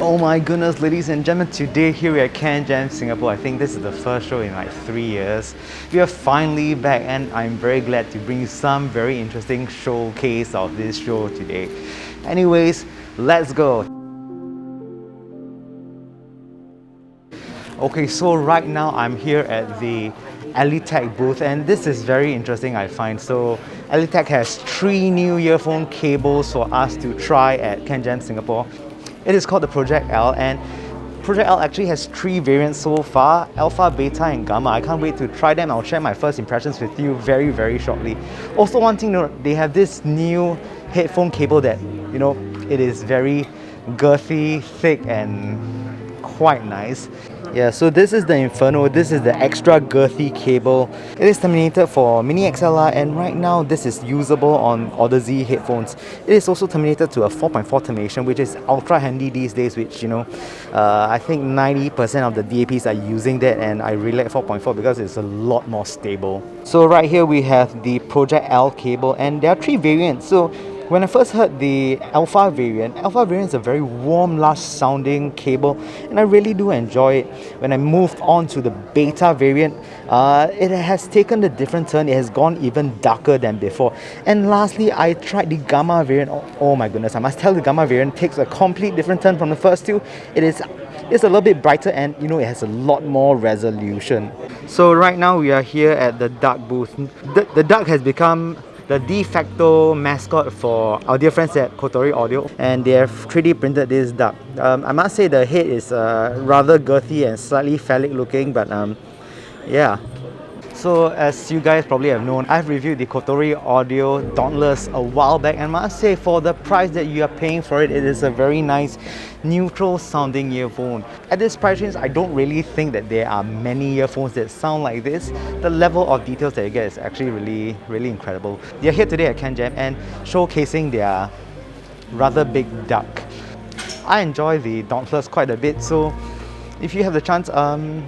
Oh my goodness, ladies and gentlemen, today here we're at Canjam, Singapore. I think this is the first show in like 3 years. We are finally back and I'm very glad to bring you some very interesting showcase of this show today. Anyways, let's go. Okay, so right now I'm here at the Alitech booth and this is very interesting I find. So Alitech has 3 new earphone cables for us to try at Canjam, Singapore. It is called the Project L and Project L actually has 3 variants so far, Alpha, Beta and Gamma. I can't wait to try them. I'll share my first impressions with you very shortly. Also one thing to note, they have this new headphone cable that, you know, it is very girthy, thick and quite nice. Yeah, so this is the Inferno, this is the extra girthy cable. It is terminated for Mini XLR and right now this is usable on Odyssey headphones. It is also terminated to a 4.4 termination, which is ultra handy these days, which, you know, I think 90% of the DAPs are using that and I really like 4.4 because it's a lot more stable. So right here we have the Project L cable and there are 3 variants. So when I first heard the Alpha variant is a very warm, lush sounding cable and I really do enjoy it. When I moved on to the Beta variant, it has taken a different turn. It has gone even darker than before. And lastly, I tried the Gamma variant. Oh my goodness, I must tell the Gamma variant takes a complete different turn from the first 2. It's a little bit brighter and, you know, it has a lot more resolution. So right now we are here at the Duck booth. The Duck has become the de facto mascot for our dear friends at Kotori Audio, and they have 3D printed this duck. I must say the head is rather girthy and slightly phallic looking, but yeah. So as you guys probably have known, I've reviewed the Kotori Audio dongles a while back and I must say for the price that you are paying for it, it is a very nice neutral sounding earphone. At this price range, I don't really think that there are many earphones that sound like this. The level of details that you get is actually really incredible. They are here today at Canjam and showcasing their rather big duck. I enjoy the dongles quite a bit, so if you have the chance,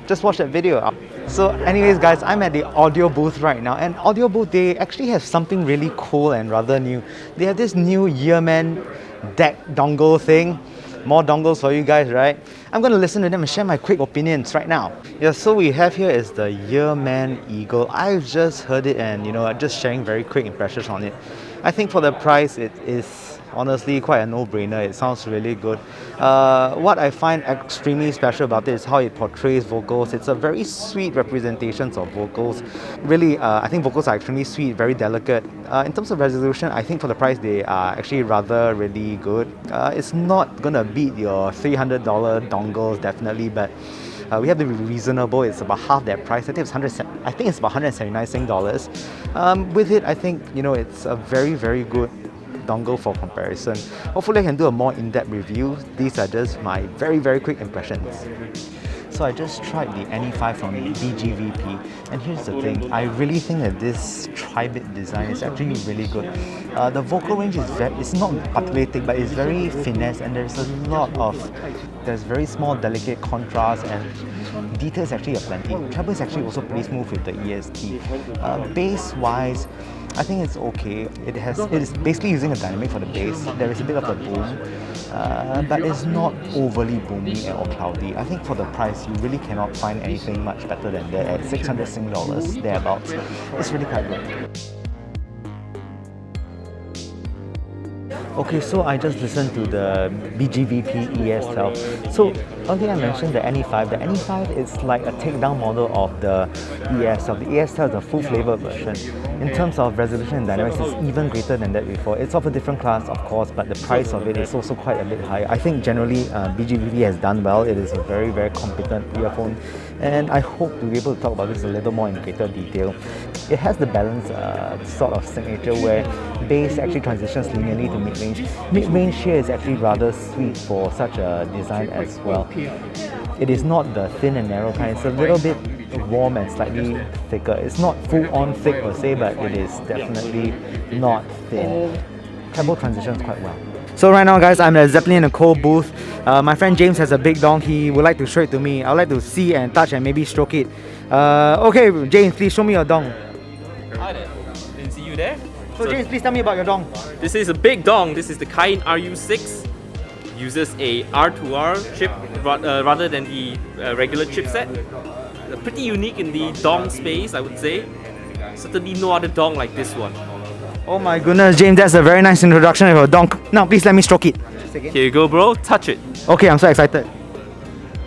just watch that video. So anyways guys, I'm at the audio booth right now and audio booth, they actually have something really cool and rather new. They have this new Yearman deck dongle thing. More dongles for you guys, right? I'm going to listen to them and share my quick opinions right now. Yeah, so we have here is the Yearman Eagle. I've just heard it and, you know, I'm just sharing very quick impressions on it. I think for the price, it is honestly quite a no-brainer. It sounds really good. What I find extremely special about it is how it portrays vocals. It's a very sweet representation of vocals. Really, I think vocals are extremely sweet, very delicate. In terms of resolution, I think for the price, they are actually rather really good. It's not gonna beat your $300 dongles, definitely, but we have to be reasonable. It's about half that price. I think it's about 179 Sing dollars. With it, I think, you know, it's a very good dongle for comparison. Hopefully I can do a more in-depth review. These are just my very quick impressions. So I just tried the NE5 from BGVP and here's the thing, I really think that this tri-bit design is actually really good. The vocal range is it's not particularly thick, but it's very finesse and there's very small delicate contrast and details actually are plenty. Treble is actually also pretty smooth with the EST. Bass wise, I think it's okay. It is basically using a dynamic for the bass. There is a bit of a boom, but it's not overly boomy or cloudy. I think for the price, you really cannot find anything much better than that at 600 Sing dollars, thereabouts. It's really quite good. Okay, so I just listened to the BGVP ESL. So earlier I mentioned the NE5. The NE5 is like a takedown model of the ESL. The ESL is a full flavor version. In terms of resolution and dynamics, it's even greater than that before. It's of a different class, of course, but the price of it is also quite a bit higher. I think generally BGVP has done well. It is a very competent earphone and I hope to be able to talk about this a little more in greater detail. It has the balance sort of signature where bass actually transitions linearly to mid-range. Mid-range here is actually rather sweet for such a design as well. It is not the thin and narrow kind, it's a little bit warm and slightly thicker. It's not full-on thick per se, but it is definitely not thin. Treble transitions quite well. So right now guys, I'm at Zeppelin and Co booth. My friend James has a big dong. He would like to show it to me. I would like to see and touch and maybe stroke it. Okay, James, please show me your dong. Hi there. Didn't see you there. So James, please tell me about your dong. This is a big dong. This is the Kain RU-6 uses a R2R chip rather than the regular chipset. Pretty unique in the dong space, I would say. Certainly no other dong like this one. Oh my goodness, James, that's a very nice introduction of a donk. Now please let me stroke it. Here you go, bro. Touch it. Okay, I'm so excited.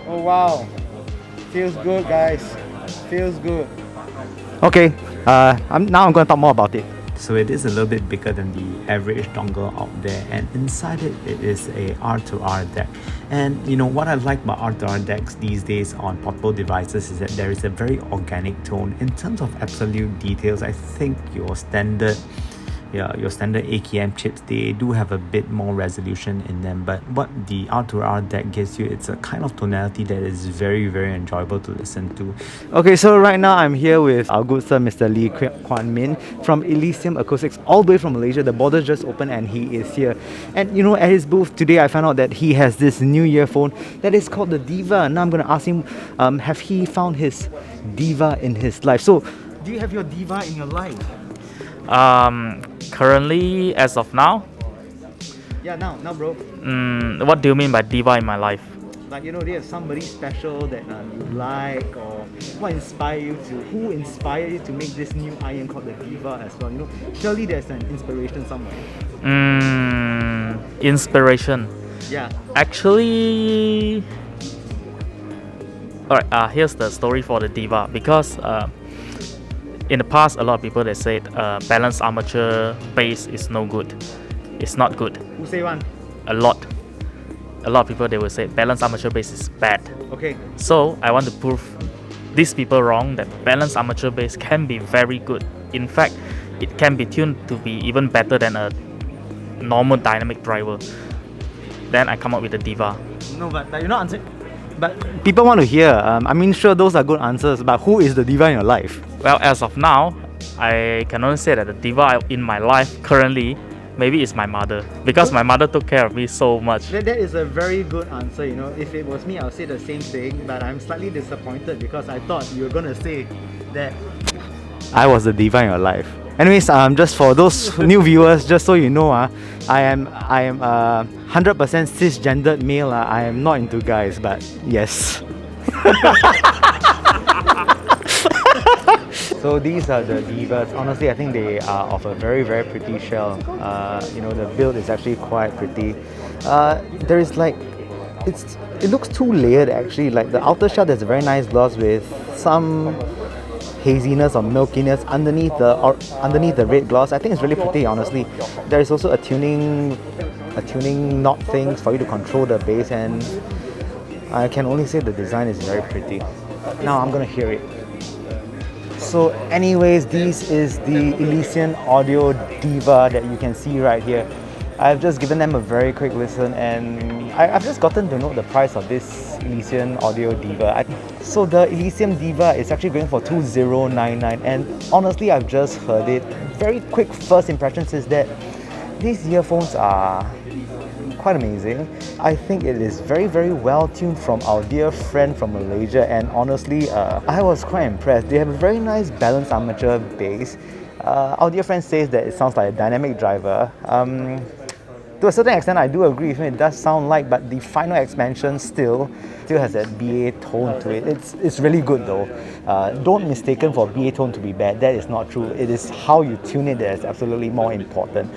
Oh wow. Feels good, guys. Feels good. Okay, now I'm going to talk more about it. So it is a little bit bigger than the average dongle out there, and inside it is a R2R deck. And you know what I like about R2R decks these days on portable devices is that there is a very organic tone. In terms of absolute details, I think your standard AKM chips, they do have a bit more resolution in them, but what the R2R deck gives you, it's a kind of tonality that is very, very enjoyable to listen to. Okay, so right now I'm here with our good sir, Mr. Lee Kwan Min from Elysian Acoustics, all the way from Malaysia. The border just opened and he is here. And you know, at his booth today, I found out that he has this new earphone that is called the Diva. Now I'm going to ask him, have he found his Diva in his life? So, do you have your Diva in your life? Currently, as of now. Yeah, now bro. What do you mean by Diva in my life? Like, you know, there's somebody special that you like, or who inspired you to make this new iron called the Diva as well? You know, surely there's an inspiration somewhere. Inspiration. Yeah. Actually, alright. Here's the story for the Diva, because in the past, a lot of people they said balanced armature bass is no good. It's not good. Who say one? A lot of people they will say balanced armature bass is bad. Okay. So I want to prove these people wrong, that balanced armature bass can be very good. In fact, it can be tuned to be even better than a normal dynamic driver. Then I come up with the Diva. No, but you're not answering. But people want to hear. I mean, sure, those are good answers, but who is the Diva in your life? Well, as of now, I can only say that the Diva in my life currently maybe is my mother, because my mother took care of me so much. That is a very good answer, you know. If it was me, I'll say the same thing, but I'm slightly disappointed because I thought you were going to say that I was the Diva in your life. Anyways, just for those new viewers, just so you know, I am 100% cisgendered male. I am not into guys, but yes. So these are the Divas. Honestly, I think they are of a very, very pretty shell. You know, the build is actually quite pretty. There is like, it looks too layered actually. Like the outer shell, there's a very nice gloss with some haziness or milkiness underneath the red gloss. I think it's really pretty, honestly. There is also a tuning knot things for you to control the bass, and I can only say the design is very pretty. Now I'm gonna hear it. So anyways, this is the Elysian Audio Diva that you can see right here. I've just given them a very quick listen, and I've just gotten to know the price of this Elysian Audio Diva. So the Elysian Diva is actually going for 2099, and honestly, I've just heard it. Very quick first impressions is that these earphones are quite amazing. I think it is very, very well tuned from our dear friend from Malaysia, and honestly, I was quite impressed. They have a very nice balanced armature bass. Our dear friend says that it sounds like a dynamic driver. To a certain extent, I do agree with him, it does sound like, but the final expansion still has that BA tone to it. It's really good though. Don't mistaken for BA tone to be bad, that is not true. It is how you tune it that is absolutely more important.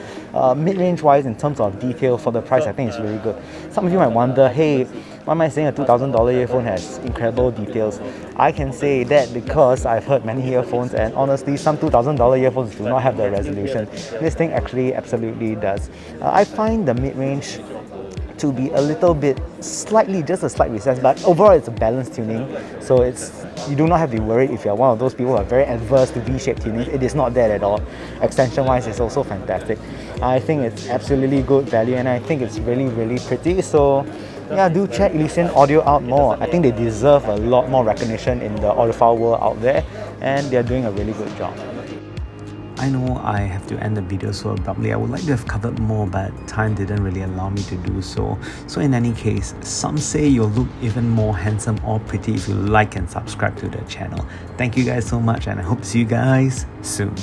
Mid-range wise, in terms of detail for the price, I think it's really good. Some of you might wonder, hey, why am I saying a $2,000 earphone has incredible details? I can say that because I've heard many earphones, and honestly, some $2,000 earphones do not have the resolution. This thing actually absolutely does. I find the mid-range to be a little bit just a slight recess, but overall it's a balanced tuning, so you do not have to be worried if you're one of those people who are very adverse to V-shaped tuning. It is not that at all. Extension wise, it's also fantastic. I think it's absolutely good value, and I think it's really, really pretty. So yeah, do check Elysian Audio out more. I think they deserve a lot more recognition in the audiophile world out there, and they're doing a really good job. I know I have to end the video so abruptly. I would like to have covered more, but time didn't really allow me to do so. So in any case, some say you'll look even more handsome or pretty if you like and subscribe to the channel. Thank you guys so much, and I hope to see you guys soon.